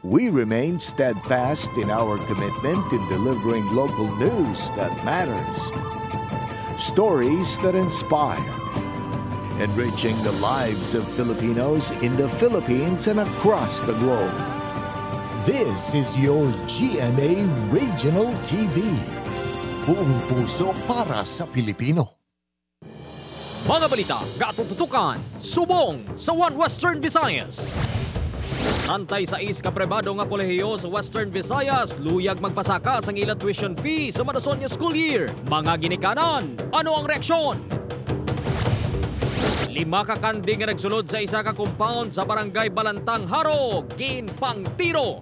We remain steadfast in our commitment in delivering local news that matters. Stories that inspire. Enriching the lives of Filipinos in the Philippines and across the globe. This is your GMA Regional TV. Buong puso para sa Pilipino. Mga balita, gatututukan, subong sa One Western Visayas. Antay sa kapribado nga kolehiyo sa Western Visayas, luyag magpasaka sa ilang tuition fee sa Madasonia School Year. Mga ginikanan, ano ang reaksyon? 5 ka kanding nga nagsulod sa isa ka compound sa barangay Balantang Haro, ginpang tiro.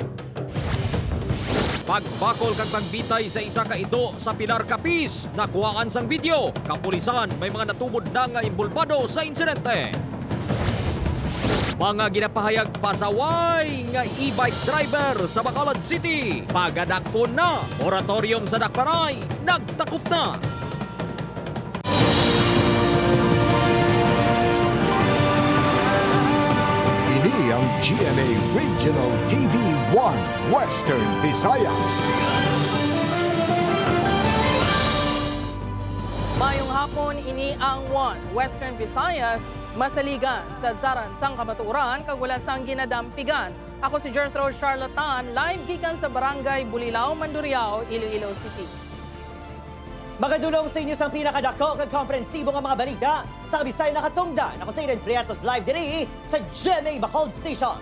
Pagbakol kag pagbitay sa isa ka ito sa Pilar Capiz, nakuhaan sang video. Kapulisan may mga natubod na nga imbulbado sa insidente. Mga ginapahayag pasaway nga e-bike driver sa Bacolod City. Pagadakpon na, moratorium sa Dakparay, nagtakop na. Ini ang GMA Regional TV 1 Western Visayas. Mayong hapon, ini ang 1 Western Visayas. Masaligan sa Zaran sang kamaturan kag wala sang ginadampigan. Ako si Gertrude Charlatan, live gikan sa Barangay Bulilao, Mandurriao, Iloilo City. Magadulong sa inyo sang pinakadako kag komprensibo nga mga balita sa Kabisay nakatungdan. Ako sa Eden Prietos live diri sa GMA Bacolod Station.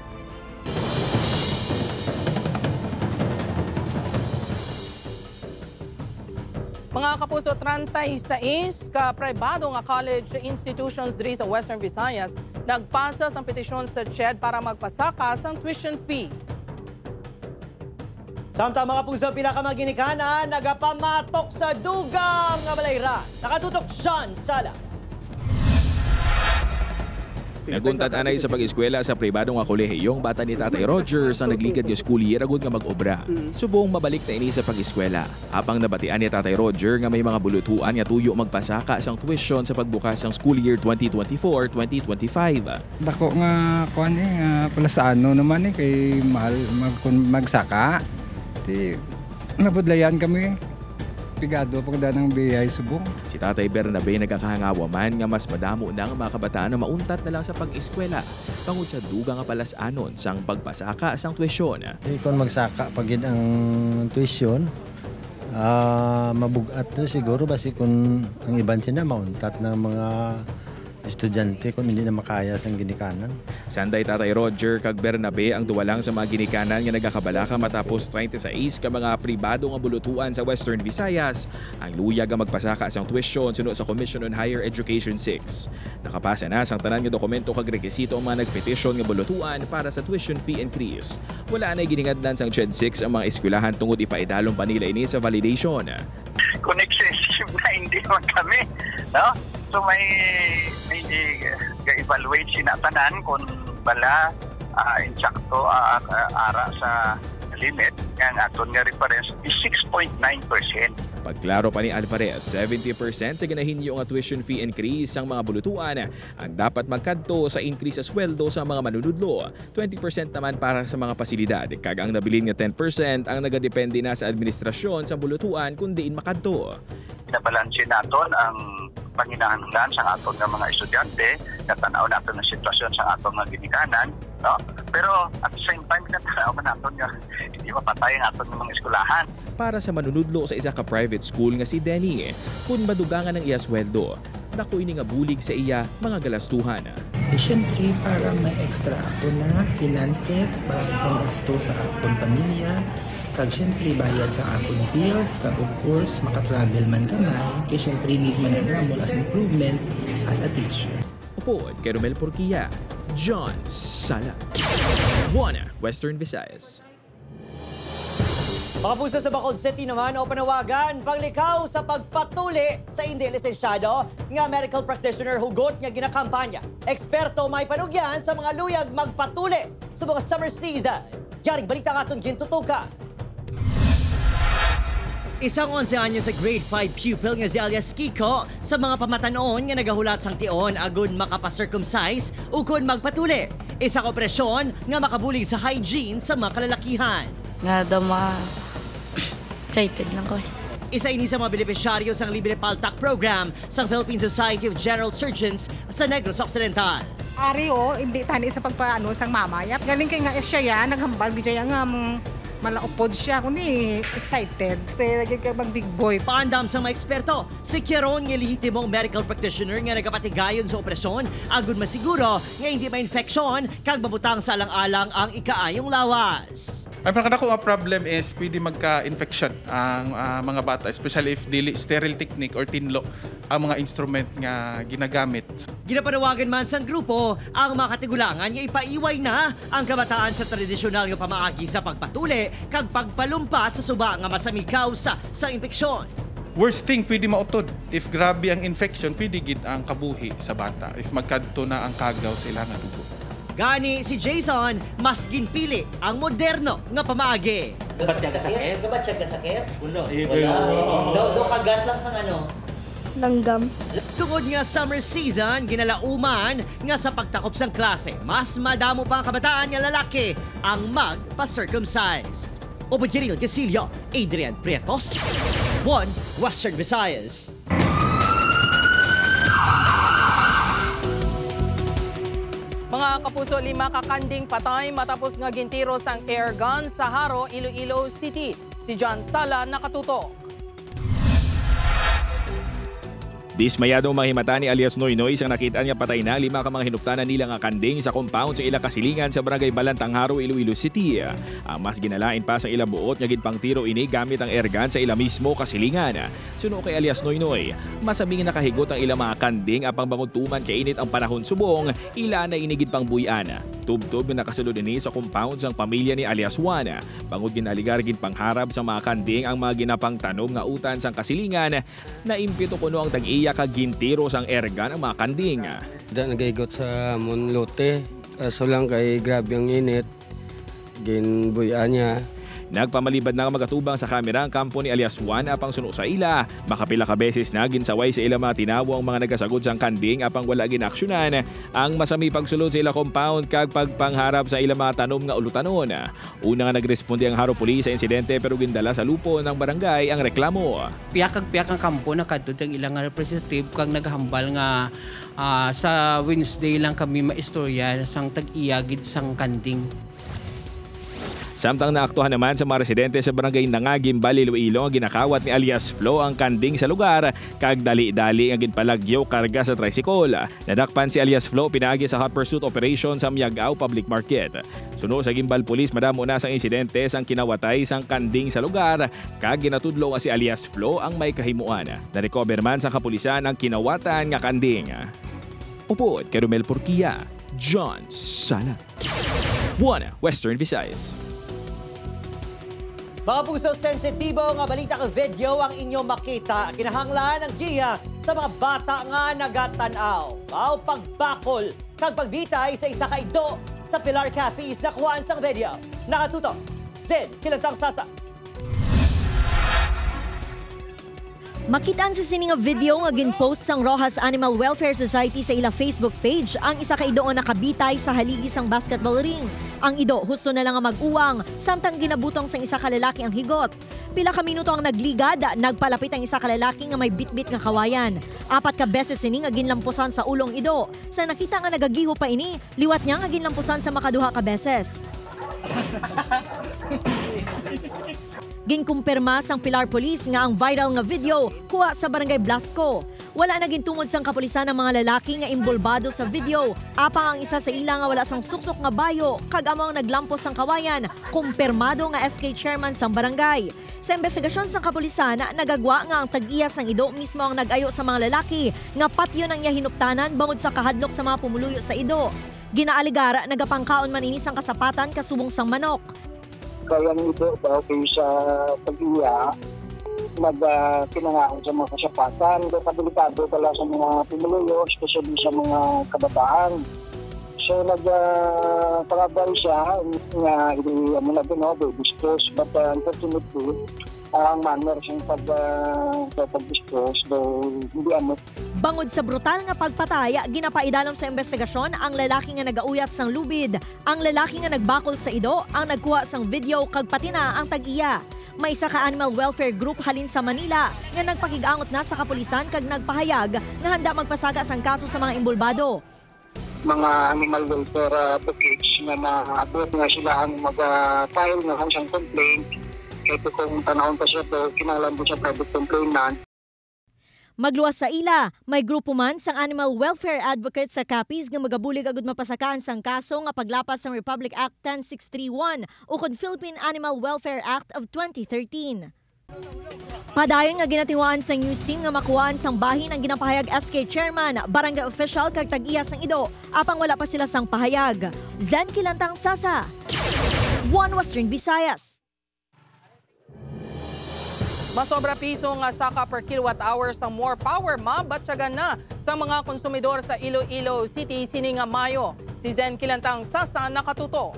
Mga kapuso, 36 ka pribado nga college institutions diri sa Western Visayas nagpasa sang petisyon sa CHED para magpasaka sang tuition fee. Samtang mga puso pila ka maginikanan nagapamatok sa dugang nga malayra. Nakatutok Sean Sala. Naguntat anay sa pag-eskwela sa pribado nga kolehiyong bata ni Tatay Roger sa nagligad nga school year agud nga mag-obra. Subong mabalik na ini sa pag-eskwela. Apang nabatian ni Tatay Roger nga may mga bulutuan nga tuyo magpasaka sang tuition sa pagbukas sang school year 2024-2025. Dako nga kuan nga pala sa ano naman kay mahal magsaka. Ti nabudlayan kami. Pigado pagda ng biyay subong. Si Tatay Bernabe nagkakahangawa man nga mas madamo na ang mga kabataan na mauntat na lang sa pag-eskwela tungod sa duga nga palasanon sang pagpasaka sang tuition. Kung magsaka pagid ang tuition, mabugat to siguro basi kung ang iban sila mauntat ng mga estudyante kung hindi na makaya sang ginikanan. Sanday Tatay Roger kag Bernabe ang duwalang sa mga ginikanan nga nagakabalaka matapos 26 ka mga pribado nga bulutuan sa Western Visayas ang luyag nga magpasaka sang tuition suno sa Commission on Higher Education 6. Nakapasa na sang tanan nga dokumento kag rekisito ang mga nagpetisyon nga bulutuan para sa tuition fee increase. Wala na giningadlan sang CHED 6 ang mga eskwelahan tungod ipaidalon pa nila ini sa validation. Kung excessive na hindi man kami, no? So may evaluate sinatanan kung bala insakto ara sa limit ng aton nga reference is 6.9%. Pagklaro pa ni Alvarez, 70% sa ginahinyo nga tuition fee increase ang mga bulutuan ang dapat magkadto sa increase sa sweldo sa mga manunudlo. 20% naman para sa mga pasilidad. Kag ang nabilin nga 10% ang nagadepende na sa administrasyon sa bulutuan kung diin makadto. Pinabalansin naton ang panginahanglan sa aton nga mga estudyante, natanaw naton ang sitwasyon sa aton nga ginikanan, no? Pero at the same time natanaw man naton nga hindi mapatay ang aton nga mga eskwelahan. Para sa manunudlo sa isa ka private school nga si Denny, kung madugangan ang iya sweldo, dako ini nga bulig sa iya mga galastuhan. Siyempre para may extra ako na finances para panggasto sa akong pamilya. Kag siyempre bayad sa akong bills, kag of course makatravel man kamay, kaya siyempre need man na mo as improvement as a teacher. Upod kay Romel Porquilla, John Sala, 1 Western Visayas. Mga puso sa Bacolod City naman o panawagan, paglikaw sa pagpatuli sa hindi lisensyado nga medical practitioner hugot nga ginakampanya. Eksperto may panugyan sa mga luyag magpatuli sa mga summer season. Yaring balita nga itong gintutukan. Isang 11 anyo sa grade 5 pupil nga si alias Kiko sa mga pamatanon nga nagahulat sang tion agon makapacircumcise o kun magpatuli. Isang operasyon nga makabulig sa hygiene sa mga kalalakihan. Nga daw excited lang ko. Isa ini sa mga benepisyaryo sa libre paltak program sa Philippine Society of General Surgeons sa Negros Occidental. Ari hindi tani sa pagpaano sang mamayap. Galing kay nga siya yan, naghambal gidya nga malaupod siya kundi excited say lagi ka mag big boy. Paandam sa mga eksperto, si Kieron nga lehitimong medical practitioner nga nagapatigayon sa operasyon agud masiguro nga hindi ma-infeksyon kag mabutang sa alang-alang ang ikaayong lawas. Ang pinakadako nga problem is pwede magka-infection ang mga bata, especially if dili sterile technique or tinlo ang mga instrument nga ginagamit. Ginapanawagan man sa grupo ang mga katigulangan nga ipaiway na ang kabataan sa tradisyonal nga pamaagi sa pagpatuli kag pagpalumpat sa suba nga masamikaw sa infeksyon. Worst thing pwede mautod. If grabe ang infection, pwede gid ang kabuhi sa bata if magkadto na ang kagaw sa ilang dugo. Gani si Jason, mas ginpili ang moderno nga pamaagi. Gabat siya kasakit? Gabat siya kasakit? Wala. Do kagat lang sa Langgam. Tungod nga summer season, ginalauman nga sa pagtakop sang klase, mas madamo pa ang kabataan nga lalaki ang magpa-circumcised. Opo Kiril Casillo, Adrian Prietos, 1 Western Visayas. Mga kapuso, 5 kakanding patay matapos nga gintiros ang airgun sa Haro, Iloilo City. Si John Sala nakatutok. Dismayadong mahimata ni alias Noynoy sang nakitaan nga patay na 5 ka mga hinuptanan nila nga kanding sa compound sa ilang kasilingan sa barangay Balantang Haro, Iloilo City. Ang mas ginalain pa sa ilang buot nga ginpang tiro ini gamit ang airgun sa ilang mismo kasilingan. Suno kay alias Noynoy, masabing nakahigot ang ilang mga kanding apang banguntuman kay init ang panahon subong, ila na inigid pang buyan. Tubtob na nakasulod ini sa compound sang pamilya ni alias Juan. Bangod ginaligar ginpangharap sa mga kanding ang mga ginapang tanom nga utan sang kasilingan na impito kuno ang tag-iya kag gintiro sang airgun ang mga kanding. Da nagaigot sa monlote, kaso lang kay grabe ang init, ginbuyan niya. Nagpamalibad na magatubang sa kamera ang kampo ni alias Juan apang suno sa ila. Makapila ka beses na ginsaway sa ila mga tinawo ang mga nagasagod sang kanding apang wala ginaksyonan ang masami pagsulod sa ila compound kag pagpangharap sa ila mga tanom nga ulutanon. Una nga nagresponde ang Haro Police sa insidente pero gindala sa lupo ng barangay ang reklamo. Piyak ang kampo na kadto ang ilang representative kag naghambal nga sa Wednesday lang kami maistorya sang tag-iyagid sang kanding. Samtang naaktuhan naman sa mga residente sa barangay Nangagim, Iloilo, ginakawat ni alias Flo ang kanding sa lugar kag dali-dali ang ginpalagyo karga sa tricycle. Nadakpan si alias Flo pinaagi sa hot pursuit operation sa Miagao Public Market. Suno sa Gimbal Police, madamo na sang insidente sang kinawatay sang kanding sa lugar kag ginatudlo nga si alias Flo ang may kahimuan. Na-recover man sa kapulisan ang kinawatan nga kanding. Upod kay Romel Porquia, John Sala, 1 Western Visayas. Mga puso, sensitibo nga balita ka video ang inyong makita. Kinahanglan ang giya sa mga bata nga nagatanaw. Mao pagbakol kag pagbitay sa isa ka ido sa Pilar Capiz na kuhaan sang video. Nakatutok, Zed Kilantang Sasa. Makitaan sa sini nga video nga ginpost sang Rojas Animal Welfare Society sa ila Facebook page ang isa ka ido nga nakabitay sa haligi sang basketball ring. Ang ido husto na lang nga mag-uwang samtang ginabutong sang isa ka lalaki ang higot. Pila ka minuto ang nagligad, nagpalapit ang isa ka lalaki nga may bitbit nga kawayan. 4 ka beses ini nga ginlampusan sa ulong ido. Sa nakita nga nagagiho pa ini, liwat niya nga ginlampusan sa makaduha ka beses. Ginkumpirma sang Pilar Police nga ang viral nga video kuha sa barangay Blasco. Wala na gintungod sang kapulisan ng mga lalaki nga imbolbado sa video. Apang ang isa sa ila nga wala sang suksok nga bayo kag amo ang naglampos sang kawayan, kumpirmado nga SK chairman sang barangay. Sa investigasyon sang kapulisan, nagagwa nga ang tag-iya sang ido mismo ang nag-ayo sa mga lalaki nga patyo nang iya hinuptanan bangod sa kahadlok sa mga pumuluyo sa ido. Ginaaligara nagapangkaon man ini sang kasapatan kasubong sang manok. Kaya nito daw kayo sa pag-iya, pinangaon sa mga kasapatan. Delikado pala sa mga pumuluyo, especially sa mga kabataan. So nagpangabal siya nga hindi mo na din discuss, but unfortunately ang manners yung pag-dispose, hindi ano. Bangod sa brutal nga pagpatay, ginapaidalom sa investigasyon ang lalaki nga nagauyat sang lubid, ang lalaki nga nagbakol sa ido, ang nagkuha sang video kag pati na ang tag-iya. May isa ka animal welfare group halin sa Manila nga nagpakigangot na sa kapulisan kag nagpahayag nga handa magpasaga sang kaso sa mga imbulbado. Mga animal welfare advocates nga naabot nga sila ang mag-file nga siyang complaint. Kaya kung tanahon pa siya to, kinalan po siya private complainant. Magluwas sa ila, may grupo man sang animal welfare advocates sa Capiz nga magabulig agud mapasakaan sang kaso nga paglapas sang Republic Act 10631 o kon Philippine Animal Welfare Act of 2013. Padayon nga ginatiwaan sa news team nga makuhaan sang bahin ang ginapahayag SK Chairman, barangay official kag tag-iya sang ido, apang wala pa sila sang pahayag. Zen Kilantang Sasa, One Western Visayas. Masobra piso nga saka per kilowatt hour sa more power mabatyagan na sa mga konsumidor sa Iloilo City sining nga Mayo. Si Zen Kilantang Sasa nakatuto.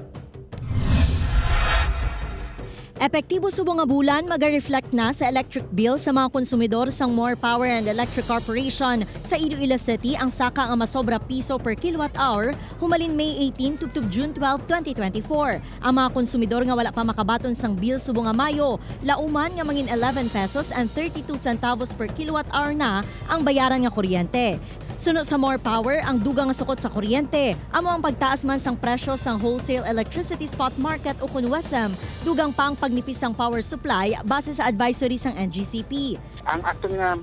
Epektibo subong nga bulan maga-reflect na sa electric bill sa mga konsumidor sang More Power and Electric Corporation sa Iloilo City ang saka nga masobra piso per kilowatt hour humalin May 18 tubtub June 12, 2024. Ang mga konsumidor nga wala pa makabaton sang bill subong nga Mayo, lauman nga mangin 11 pesos and 32 centavos per kilowatt hour na ang bayaran nga kuryente. Sunod sa More Power, ang dugang nga sukot sa kuryente, amo ang pagtaas man sang presyo sang wholesale electricity spot market o kun WESM, dugang pa ang pagnipis sang power supply base sa advisory sang NGCP. Ang aton nga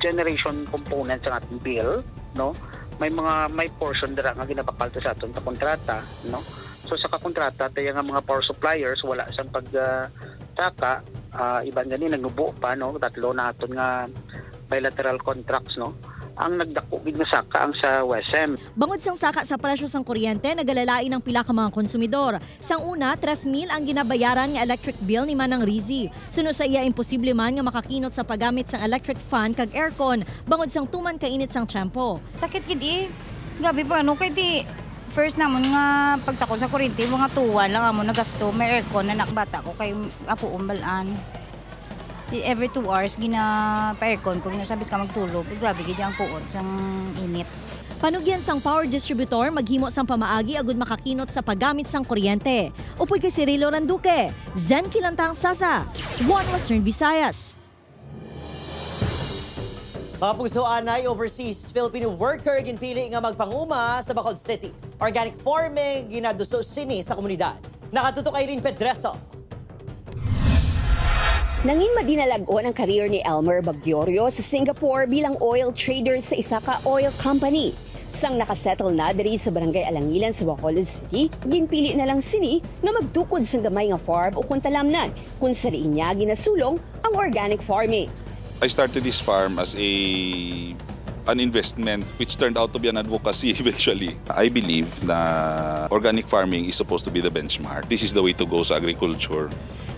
generation component sa ating bill, no, may portion dira nga ginabakal sa aton sa kontrata, no. So sa kakontrata tayo nga mga power suppliers wala sang pagtaka, iban gani nagubo pa, no, tatlo na aton nga bilateral contracts, no. Ang nagdako gid nga saka ang sa WESM. Bangod sang saka sa presyo sang kuryente, nagalalain ang pila ka mga konsumidor. Sang una, 3,000 ang ginabayaran nga electric bill ni Manang Rizzi. Sunod sa iya, imposible man nga makakinot sa paggamit sang electric fan kag aircon, bangod sang tuman kainit sang tiyempo. Sakit gid gabi pa ano kay di first namon nga pagtakon sa kuryente, mga tuwan lang amo nagasto, may aircon na nakbata ko kay apo umbalan. Every 2 hours gina-pa-aircon kung nasabis ka magtulog. Grabe, gid ang puot sang init. Panugyan sang power distributor maghimo sang pamaagi agud makakinot sa paggamit sang kuryente. Upoy kay Cirilo Randuque, Zen Kilantang Sasa, One Western Visayas. Mga pusoan ay overseas Filipino worker ginpili nga magpanguma sa Bacolod City. Organic farming ginaduso sini sa komunidad. Nakatutok kay Lynn Pedreso. Nangin madinalagon ang career ni Elmer Baggiorio sa Singapore bilang oil trader sa isa ka oil company. Sang nakasettle na diri sa Barangay Alangilan sa Bacolod City, ginpili na lang sini nga magtukod sa gamay nga farm o kuntalamnan kung sa riin niya ginasulong ang organic farming. I started this farm as an investment which turned out to be an advocacy eventually. I believe na organic farming is supposed to be the benchmark. This is the way to go sa agriculture.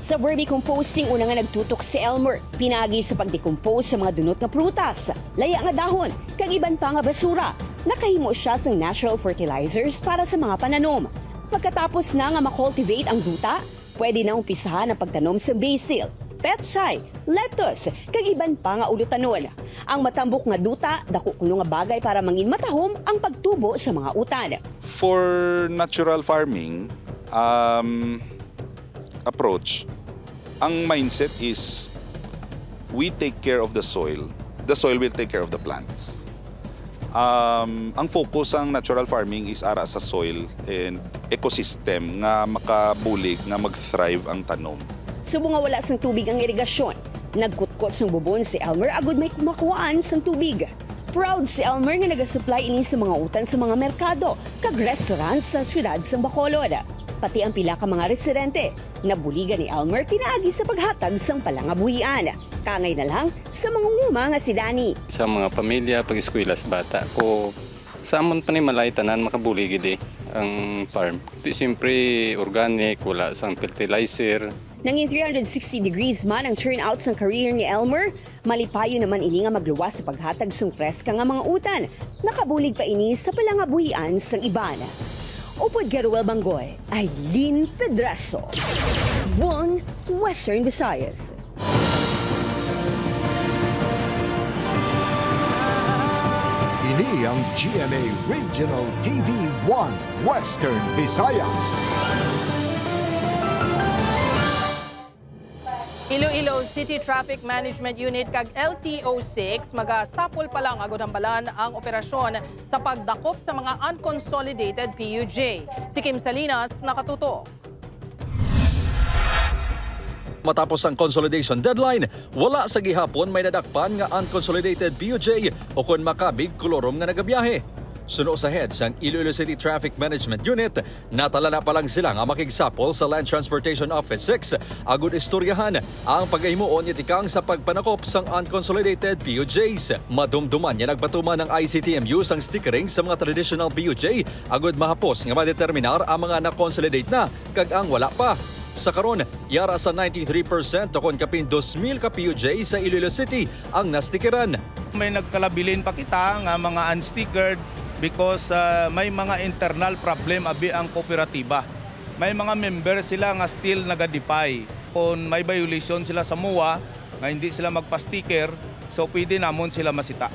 Sa vermicomposting, una nga nagtutok si Elmer. Pinagi sa pagdecompose sa mga dunot nga prutas, laya nga dahon, kag iban pa nga basura. Nakahimo siya sa natural fertilizers para sa mga pananom. Pagkatapos na nga makultivate ang duta, pwede na umpisahan ang pagtanom sa basil, pechay, lettuce, kag iban pa nga ulutanon. Ang matambok nga duta, dako kuno nga bagay para mangin matahom ang pagtubo sa mga utan. For natural farming, approach, ang mindset is we take care of the soil will take care of the plants. Ang focus ang natural farming is ara sa soil and ecosystem nga makabulig nga mag-thrive ang tanom. Subo nga wala sang tubig ang irigasyon, nagkutkot sang bubon si Elmer agud may kumakuhaan sang tubig. Proud si Elmer nga nagasupply ini sa mga utan sa mga merkado kag restaurant sa siyudad sang Bacolod. Pati ang pila ka mga residente nabuligan ni Elmer pinaagi sa paghatag sang palangabuhian. Kangay na lang sa mga nguma nga si Danny. Sa mga pamilya, pag-eskwela sa bata ko, sa amon pa ni malay tanan makabuligid ang farm. Siyempre organic, wala sang fertilizer. Nangin 360 degrees man ang turnout sang career ni Elmer, malipayo naman ini nga magluwas sa paghatag sang preska nga mga utan. Nakabulig pa ini sa palangabuhian sang iban. Upod Garuel Bangoy, Aileen Pedraso, One Western Visayas. Ini ang GMA Regional TV 1 Western Visayas. Iloilo City Traffic Management Unit kag LTO6 magasapol pa lang agud hambalan ang operasyon sa pagdakop sa mga unconsolidated PUJ. Si Kim Salinas nakatutok. Matapos ang consolidation deadline, wala sa gihapon may nadakpan nga unconsolidated PUJ o kun makabig kolorom nga nagabiyahe. Suno sa heads ang Iloilo City Traffic Management Unit, natala na pa lang sila nga makigsapol sa Land Transportation Office 6 agud istoryahan ang paghimuon itikang sa pagpanakop sang unconsolidated PUJs. Madumduman niya nagpatuman ng ICTMU sang stickering sa mga traditional PUJ agud mahapos nga madeterminar ang mga na-consolidate na kag ang wala pa. Sa karon, yara sa 93% o kon kapin 2,000 ka PUJ sa Iloilo City ang nastikeran. May nagkalabilin pa kita nga mga unstickered because may mga internal problem abi ang kooperatiba. May mga member sila nga still naga-defy. Kung may violation sila sa MUA, nga hindi sila magpa-sticker, so pwede namon sila masita.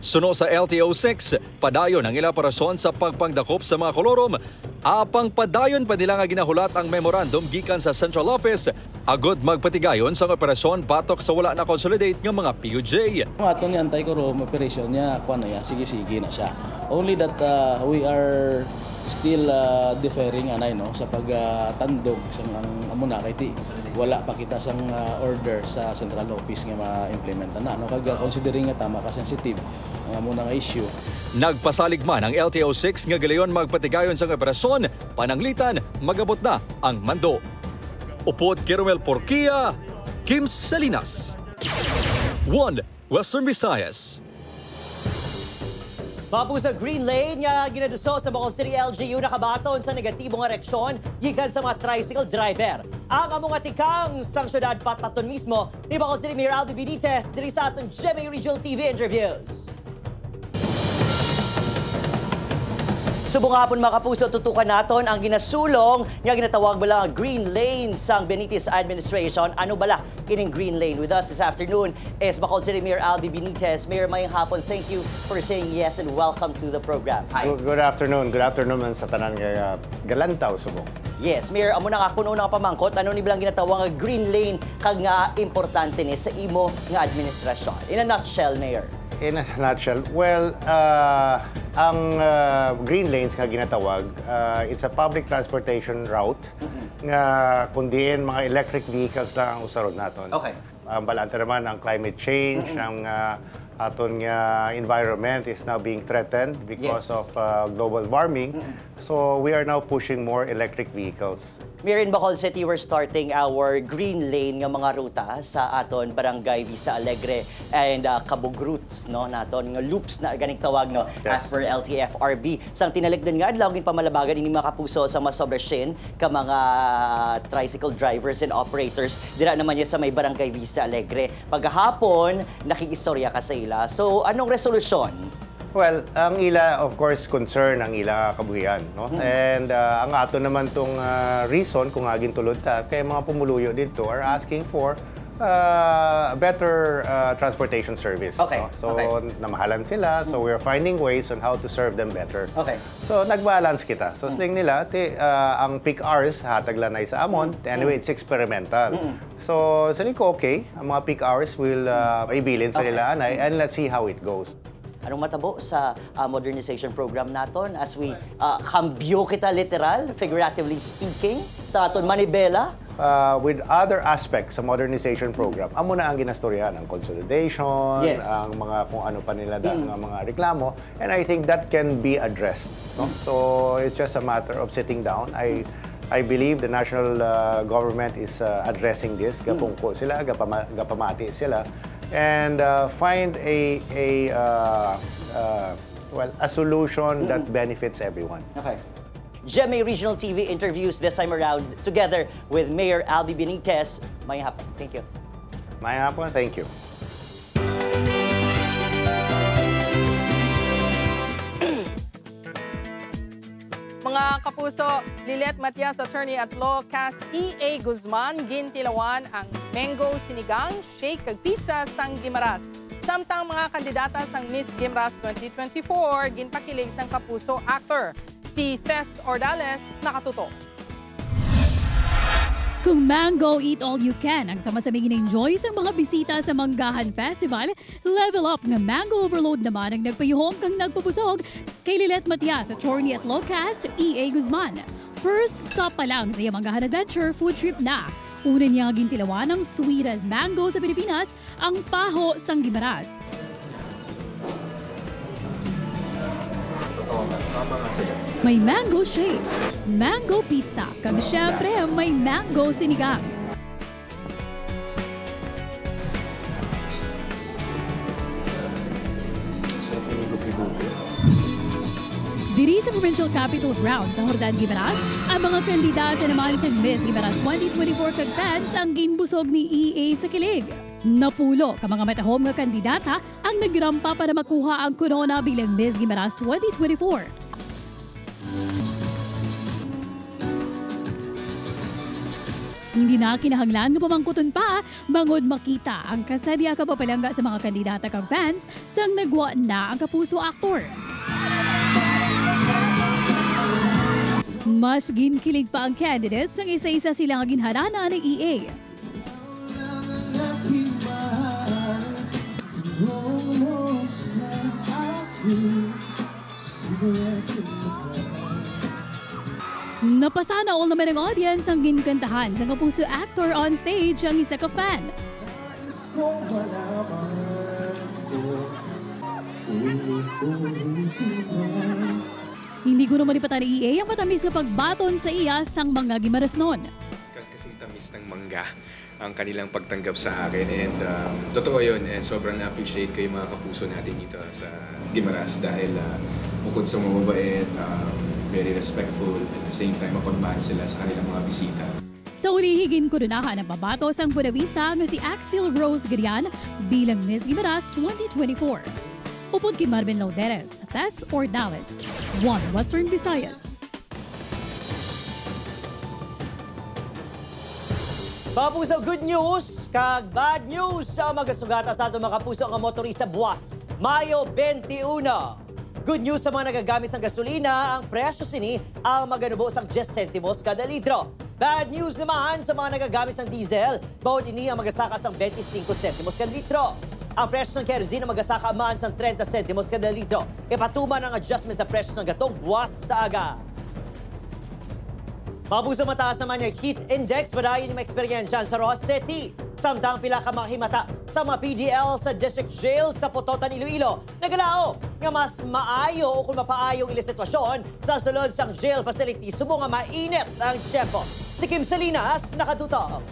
Suno sa LTO6, padayon ang ilaparasyon sa pagpangdakop sa mga kolorom. Apang padayon pa nila nga ginahulat ang memorandum gikan sa Central Office agud magpatigayon sa operasyon batok sa wala na consolidate nga mga PUJ. Ang ato ni anti-corruption operation niya, sige na siya. Only that we are still deferring sa pagtandog sa amuna kay wala pa kita sang order sa Central Office nga ma-implementa na. Kag considering nga tama ka sensitive ang amuna nga issue. Nagpasalig man ang LTO6 nga galayon magpatigayon sa operasyon, pananglitan magabot na ang mando. Upod Kerumel Porquia, Kim Salinas. 1 Western Visayas. Mapu sa Green Lane nga ginaduso sa Bacolod City LGU nakabaton sa negatibong ereksyon gikan sa mga tricycle driver. Ang among atikang sang syudad patpaton mismo ni Bacolod City Mayor Albi Benitez diri sa aton GMA Regional TV interviews. Subong hapon mga kapuso, tutukan naton ang ginasulong nga ginatawag bala Green Lane sang Benitez Administration. Ano bala kining Green Lane? With us this afternoon is Bacolod City Mayor Albi Benitez. Mayor, mayang hapon, thank you for saying yes and welcome to the program. Hi. Good afternoon. Good afternoon man sa tanan nga Galantaw, Subong. Yes, Mayor, amo na nga kuno nga pamangkot, ano ni bilang ginatawag nga Green Lane kag nga importante ni sa imo nga administrasyon. In a nutshell, Mayor. In a nutshell, well, ang Green Lanes nga ginatawag, it's a public transportation route nga kundiin mga electric vehicles lang ang usarod naton. Okay. Ang balanta naman ang climate change, ang aton nga environment is now being threatened because of global warming. So we are now pushing more electric vehicles. Mayor, in Bacolod City, we're starting our Green Lane nga mga ruta sa aton Barangay Vista Alegre and Cabug routes, no, naton nga loops na ganing tawag, no, as per LTFRB. Sang tinalikdan nga adlaw gin pamalabagan ini mga kapuso sa masobrasyen ka mga tricycle drivers and operators dira naman niya sa may Barangay Vista Alegre. Paghapon nakikiistorya ka sa ila. So anong resolusyon? Well, ang ila, of course, concern ang ila kabuhian, no? And ang ato naman tong reason kung aging tulod ta, kaya mga pumuluyo dito are asking for better transportation service. Okay. No? So, namahalan sila, so we're finding ways on how to serve them better. Okay. So, nag-balance kita. So, sling nila, ang peak hours, hatag lanay sa amon. Anyway, it's experimental. So, saling ko, okay, ang mga peak hours will ibilin sa nila anay, and let's see how it goes. Anong matabo sa modernization program naton as we kambyo kita literal, figuratively speaking, sa aton manibela? With other aspects sa modernization program, amo na ang ginastoryahan, ang consolidation, ang mga kung ano pa nila ang mga reklamo, and I think that can be addressed. No? So it's just a matter of sitting down. I believe the national government is addressing this. Gapungko sila, gapamati sila, and find a solution that benefits everyone. Okay. GMA Regional TV interviews this time around together with Mayor Albi Benitez. Mayang hapon. Thank you. Mayang hapon. Thank you. Mga kapuso, Lilet Matias, attorney at law, cast E.A. Guzman, gintilawan ang mango sinigang, shake kag pizza sang Gimaras. Samtang mga kandidata sang Miss Gimaras 2024 ginpakilig sang kapuso actor. Si Tess Ordales nakatuto. Kung mango eat all you can ang sama-saming in-enjoy sa mga bisita sa Manggahan Festival, level up nga mango overload naman ang nagpayuhom kang nagpupusog kay Lilet Matias, attorney at lawcast E.A. Guzman. First stop pa lang sa Manggahan Adventure food trip na. Una niya gintilawan ng sweet as mango sa Pilipinas, ang Paho sang Gimaras. May mango shake, mango pizza, kag syempre may mango sinigang. Diri sa provincial capital ground sa Hordan, Gimaras, ang mga kandidata naman sa Miss Gimaras 2024 kag fans ang ginbusog ni EA sa kilig. Napulo ka mga matahom nga kandidata ang nagrampa para makuha ang corona bilang Miss Gimaras 2024. Hindi na kinahanglan nga pamangkuton pa, bangod makita ang kasadya kapapalangga sa mga kandidata kang fans sang nagwa na ang kapuso aktor. Mas ginkilig pa ang candidates sang isa-isa silang ginharana ng EA. Napasana all naman ang audience ang ginkantahan sa kapuso actor on stage ang isa ka fan. Hindi ko naman ipatan ni EA ang matamis na pagbaton sa iya sang mga Gimaras noon. Kasing tamis ng mangga ang kanilang pagtanggap sa akin and totoo yun and sobrang na-appreciate ko yung mga kapuso natin dito sa Gimaras dahil bukod sa mababait, very respectful, at the same time mapagmahal sila sa kanilang mga bisita. Sa ulihigin koronahan ng pabatos ang Buenavista nga si Axel Rose Garian bilang Miss Gimaras 2024. Upod kay Marvin Lauderes, Tess Ordales, One Western Visayas. Kapuso, good news kag bad news sa magasugata sa atong mga kapuso nga motorista buwas. Mayo 21. Good news sa mga nagagamit ng gasolina, ang presyo sini ang maganubo sang 10 sentimos kada litro. Bad news naman sa mga nagagamit ng diesel, bawod ini ang magasaka sang 25 sentimos kada litro. Ang presyo ng kerosene magasaka man sang 30 sentimos kada litro. Ipatuman ang adjustment sa presyo ng gatong buwas sa aga. Mabuso mataas naman yung heat index, padayon yung eksperyensya sa Rojas City. Samtang pila ka makahimata sa mga PDL sa District Jail sa Pototan, Iloilo. Nagalao nga mas maayo o kung mapaayong ila sitwasyon sa sulod sang jail facility. Subo nga mainit ang tiyempo. Si Kim Salinas, nakatutok.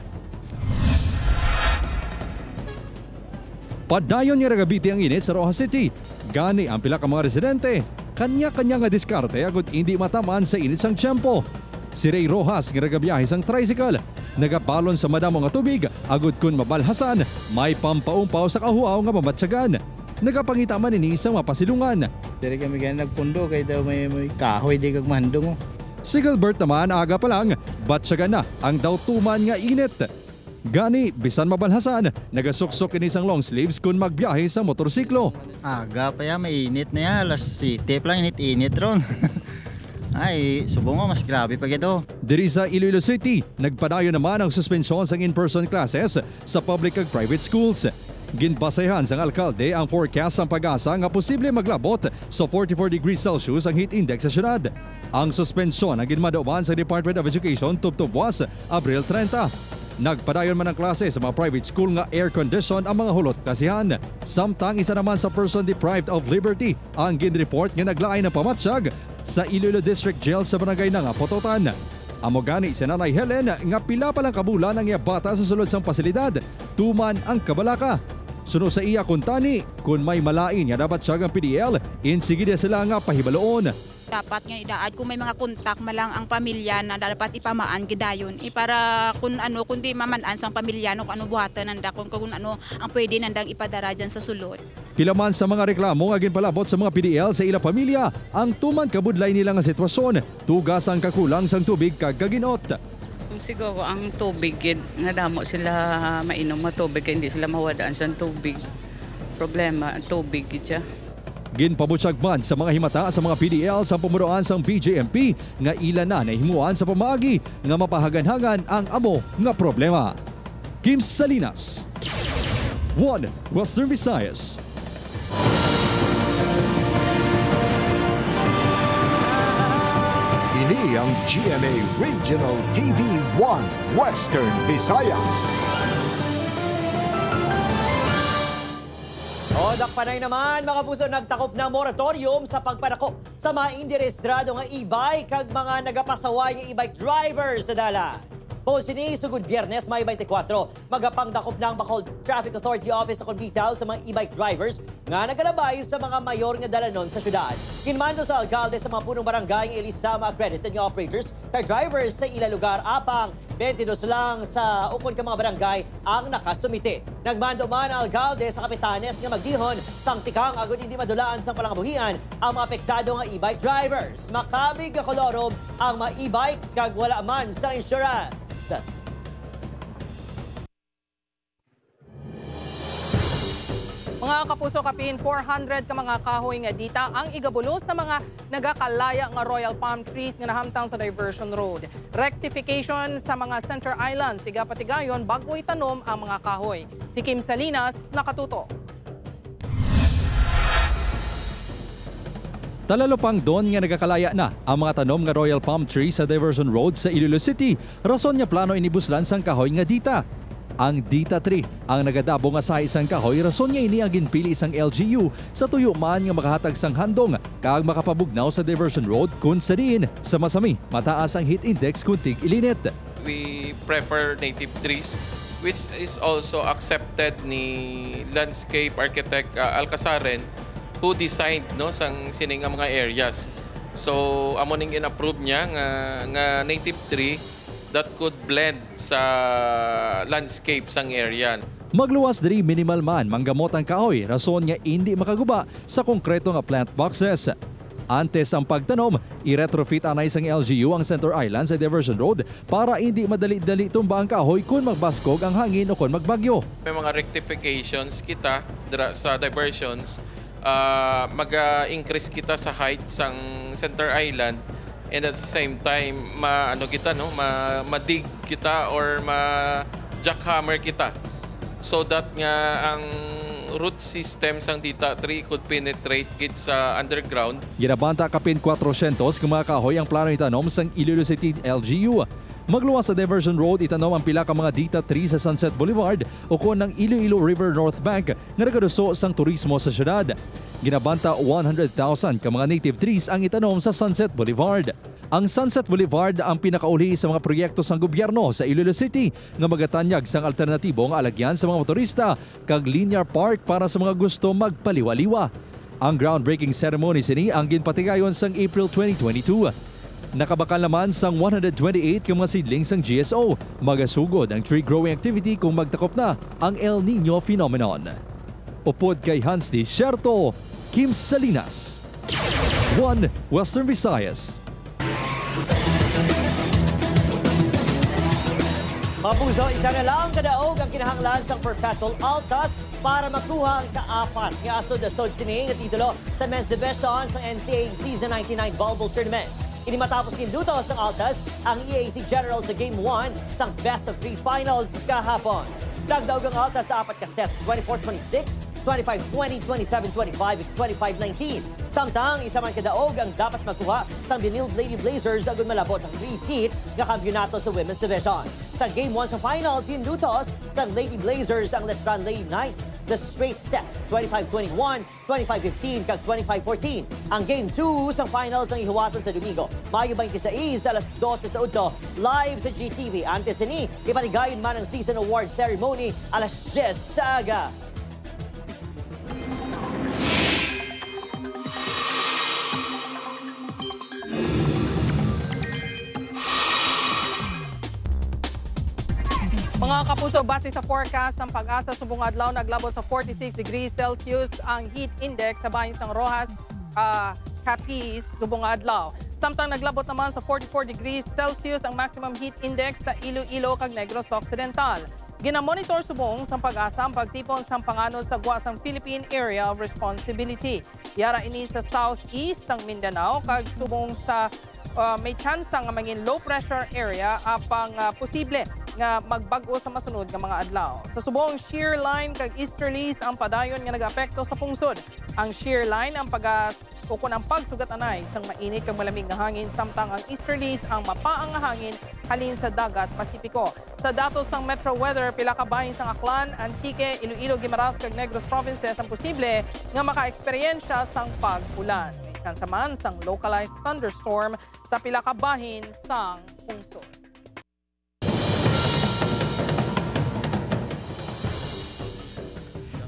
Padayon nga ragabiti ang init sa Rojas City. Gani ang pila ka mga residente. Kanya-kanya nga diskarte agad hindi matamaan sa init sang tiyempo. Si Ray Rojas nga ragabiyahe sang tricycle. Nagabalon sa madamo nga tubig. Agad kun mabalhasan. May pampaumpaw sa kahuaw nga mamatsagan. Nagapangita man ini sa mapasilungan. Dari kami kaya nagpundo kaya daw may kahoy di kag mandong. Si Gilbert naman aga pa lang. Batsagan na ang daw tuman nga init. Gani, bisan mabalhasan, nagasuksok ini sang long sleeves kung magbiyahe sa motorsiklo. Aga pa ya, mainit na ya. Alas 7 pa lang init ron. Ay, subong mo, mas grabe pa ito. Diri sa Iloilo City, nagpadayon naman ang suspensyon sang in-person classes sa public ag private schools. Ginbasehan sang alkalde ang forecast sang Pag-asa nga posible maglabot sa 44 degrees Celsius ang heat index sa syudad. Ang suspensyon ang ginmadauban sa Department of Education tubtubwas Abril 30. Nagpadayon man ang klase sa mga private school nga air-conditioned ang mga hulot klasihan. Samtang isa naman sa person deprived of liberty ang ginreport nga naglaay ng pamatsyag sa Iloilo District Jail sa barangay ng Pototan. Amo gani si Nanay Helen nga pila pa lang kabulan ang iya bata sa sulod sang pasilidad, tuman ang kabalaka. Suno sa iya kuntani, kung may malain nga dapat siyag ang PDL, insigida sila nga pahibaloon. Dapat nga idaad kung may mga kontak malang ang pamilya na dapat ipamaan gidayon para kung ano kundi mamanaan sang pamilya no kung ano buhatan nanda kung ano ang pwede nandang ipadara dyan sa sulod. Pilaman sa mga reklamo nga ginpalabot sa mga PDL sa ila pamilya, ang tuman kabudlay nila nga sitwasyon, tugas ang kakulang sang tubig kag kaginot. Siguro ang tubig nga damo sila mainom nga tubig kaya hindi sila mawadaan sa tubig. problema tubig gid siya. Ginpabutyag man sa mga himata sa mga PDL sa pumuruan sang BJMP nga ila na nahimuan sa pamaagi nga mapahaganhagan ang amo nga problema. Kim Salinas, 1 Western Visayas. Ini ang GMA Regional TV 1 Western Visayas. Dakpanay naman, mga puso, nagtakop ng moratorium sa pagpanakop sa mga indirestrado nga e-bike kag mga nagapasaway nga e-bike drivers sa dalan. Posini, sugod Biyernes, May 24, magapangdakop ng Bacolod Traffic Authority Office sa konbitaw sa mga e-bike drivers nga nagalabay sa mga mayor nga dalanon sa syudad. Kinmando sa alkalde sa mga punong barangay nga ilista mga accredited nga operators kay drivers sa ila lugar apang 22 lang sa ukon ka mga barangay ang nakasumite. Nagmando man ang alkalde sa kapitanes nga magdihon sang tikang agud hindi madulaan sang palangabuhian ang mga apektado nga e-bike drivers. Makabig nga kolorom ang mga e-bikes kag wala man sa insurance. Mga kapuso, kapin 400 ka mga kahoy nga dita ang igabulo sa mga nagakalaya nga Royal Palm Trees nga nahamtang sa Diversion Road. Rectification sa mga Center Islands, siga patigayon bago itanom ang mga kahoy. Si Kim Salinas, nakatuto. Talalopang doon nga nagakalaya na ang mga tanom nga Royal Palm Tree sa Diversion Road sa Iloilo City. Rason niya plano inibuslan sang kahoy nga dita. Ang Dita 3 ang nagadabo nga sa isang kahoy, rason niya ini ang ginpili isang LGU sa tuyo man nga makahatag sang handong kag makapabugnaw sa Diversion Road kun sa diin sa masami mataas ang heat index kuntig ilinit. We prefer native trees which is also accepted ni landscape architect Alcazaren who designed no sang sining mga areas. So amo ning in-approve niya nga native tree that could blend sa landscape sang area. Magluwas diri minimal man manggamot ang kahoy, rason nga hindi makaguba sa konkreto nga plant boxes. Antes ang pagtanom, i-retrofit anay sang LGU ang Center Island sa Diversion Road para hindi madali-dali tumba ang kahoy kung magbaskog ang hangin o kung magbagyo. May mga rectifications kita sa diversions, mag-increase kita sa height sang Center Island. And at the same time, ma-dig kita or ma-jackhammer kita. So that nga ang root system sang Dita 3 could penetrate gid sa underground. Ginabanta kapin 400 ka mga kahoy ang plano itanom sang Iloilo City LGU. Magluwas sa Diversion Road, itanom ang pila ka mga Dita 3 sa Sunset Boulevard o kon ng Iloilo River North Bank nga nagaduso sang turismo sa syudad. Ginabanta 100,000 ka mga native trees ang itanom sa Sunset Boulevard. Ang Sunset Boulevard ang pinakauli sa mga proyekto sang gobyerno sa Iloilo City nga magatanyag sang alternatibo nga alagyan sa mga motorista kag linear park para sa mga gusto magpaliwaliwa. Ang groundbreaking ceremony sini ang ginpatigayon sang April 2022. Nakabakal naman sang 128 ka mga seedlings sang GSO. Magasugod ang tree growing activity kung magtakop na ang El Nino phenomenon. Upod kay Hans D. Sherto, Kim Salinas, 1 Western Visayas. Mapuso, isa na lang kadaog ang kinahanglan sa Perpetual Altas para makuha ang kaapat nga asod-asod sining nga titulo sa Men's Division sa NCAA Season 99 Volleyball Tournament. Ini matapos kinlutos ng Altas ang EAC General sa Game 1 sa Best of 3 Finals kahapon. Nagdaog ang Altas sa apat ka sets, 24-26, 25-20, 27-25, 25-19. Samtang isa man kadaog ang dapat magkuha sa Benilde Lady Blazers agad malabot ang repeat nga kampyonato sa Women's Division. Sa Game 1 sa Finals, hinlutos sa Lady Blazers ang Letran Lady Knights sa straight sets, 25-21, 25-15, kag 25-14. Ang Game 2 sa Finals ng ihuwaton sa Domingo, Mayo 26, alas 12 sa Udto, live sa GTV. Antes ni, ipanigayon man ang Season Award Ceremony alas 10 sa aga. Mga kapuso, base sa forecast ng Pag-asa subong adlaw, naglabot sa 46 degrees Celsius ang heat index sa bahin ng Rojas, Capiz, subong adlaw. Samtang naglabot naman sa 44 degrees Celsius ang maximum heat index sa Iloilo kag Negros Occidental. Ginamonitor subong sa pag-asa ang pagtipon sa pangano sa guwasang Philippine Area of Responsibility. Yara ini sa southeast ng Mindanao kag subong sa may chance nga maging low pressure area apang posible nga magbag-o sa masunod nga mga adlaw. Sa subong shear line kag easterlies ang padayon nga nag-apekto sa pungsod. Ang shear line ang ukon ang pagsugat-anay sang mainit kag malamig nga hangin samtang ang easterlies ang mapaang nga hangin halin sa dagat Pasipiko. Sa datos ng Metro Weather, pila ka bahin sang Aklan, Antique, Iloilo, Guimaras kag Negros provinces ang posible nga maka-eksperyensya sang pag-ulan. Kansaman sang localized thunderstorm sa pila ka bahin sang pungsod.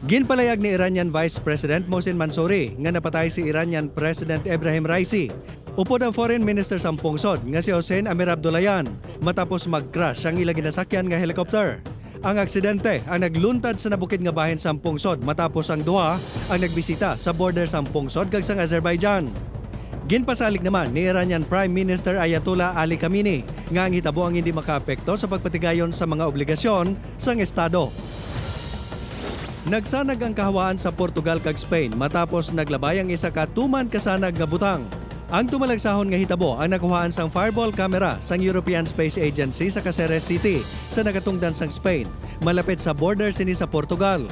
Ginpalayag ni Iranian Vice President Mohsen Mansouri nga napatay si Iranian President Ebrahim Raisi. Upod ang Foreign Minister sa pungsod nga si Hossein Amir Abdollahian matapos mag-crash ang ilang ginasakyan nga helicopter. Ang aksidente ang nagluntad sa nabukid nga bahin sa pungsod matapos ang duha ang nagbisita sa border sa pungsod kag sang Azerbaijan. Ginpasalig naman ni Iranian Prime Minister Ayatollah Ali Khamenei nga ang hitabo ang hindi makaapekto sa pagpatigayon sa mga obligasyon sang estado. Nagsanag ang kahawaan sa Portugal kag Spain matapos naglabay ang isa ka tuman kasanag nga butang. Ang tumalagsahon nga hitabo ang nakuhaan sang fireball camera sang European Space Agency sa Caceres City sa nagatungdan sang Spain, malapit sa border sini sa Portugal.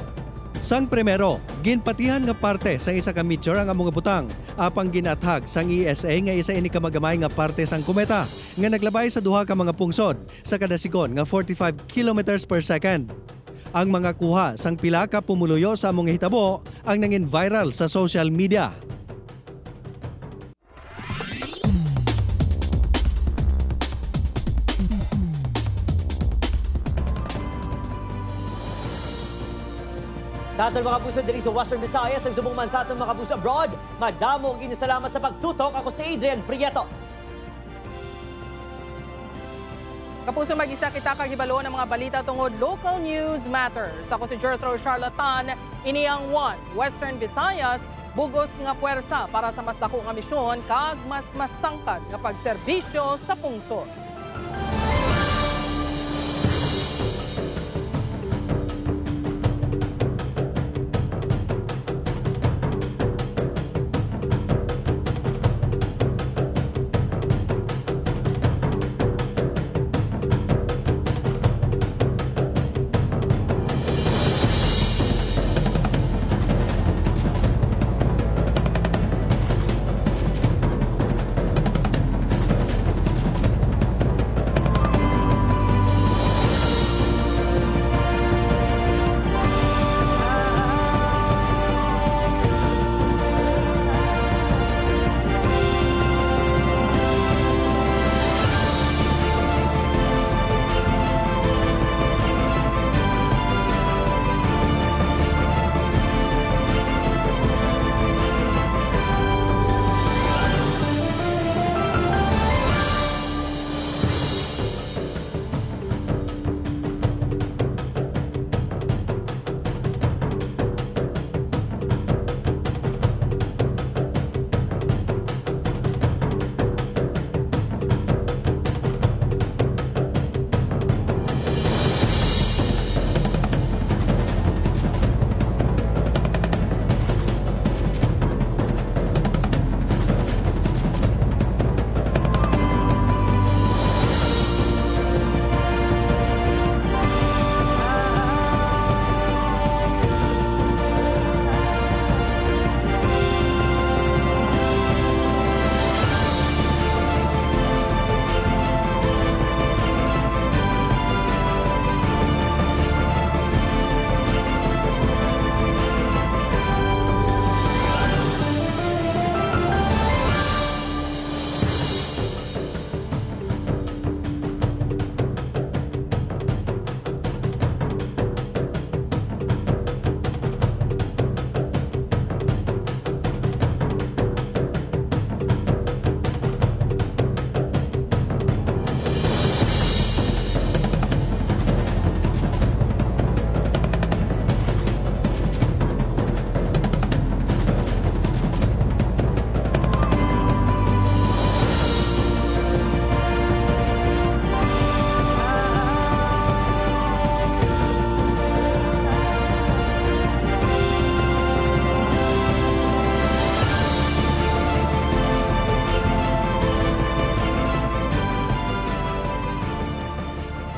Sang primero, ginpatihan nga parte sang isa ka meteor ang among butang, apang ginathag sang ESA nga isa ini ka magamay nga parte sang kometa nga naglabay sa duha ka mga pungsod sa kada sigon nga 45 kilometers per second. Ang mga kuha sang pila ka pumuluyo sa among hitabo ang nangin viral sa social media. Sa aton mga puso diri sa Western Visayas, ang subong man sa aton mga puso abroad, madamong inisalamat sa pagtutok. Ako si Adrian Prieto. Kapuso mag-isa kita kagibalo ng mga balita tungod Local News Matters. Ako si Jethro Charlatan, ini ang One Western Visayas, bugos nga puwersa para sa mas dako nga misyon kag mas masangkad nga pagserbisyo sa pungsod.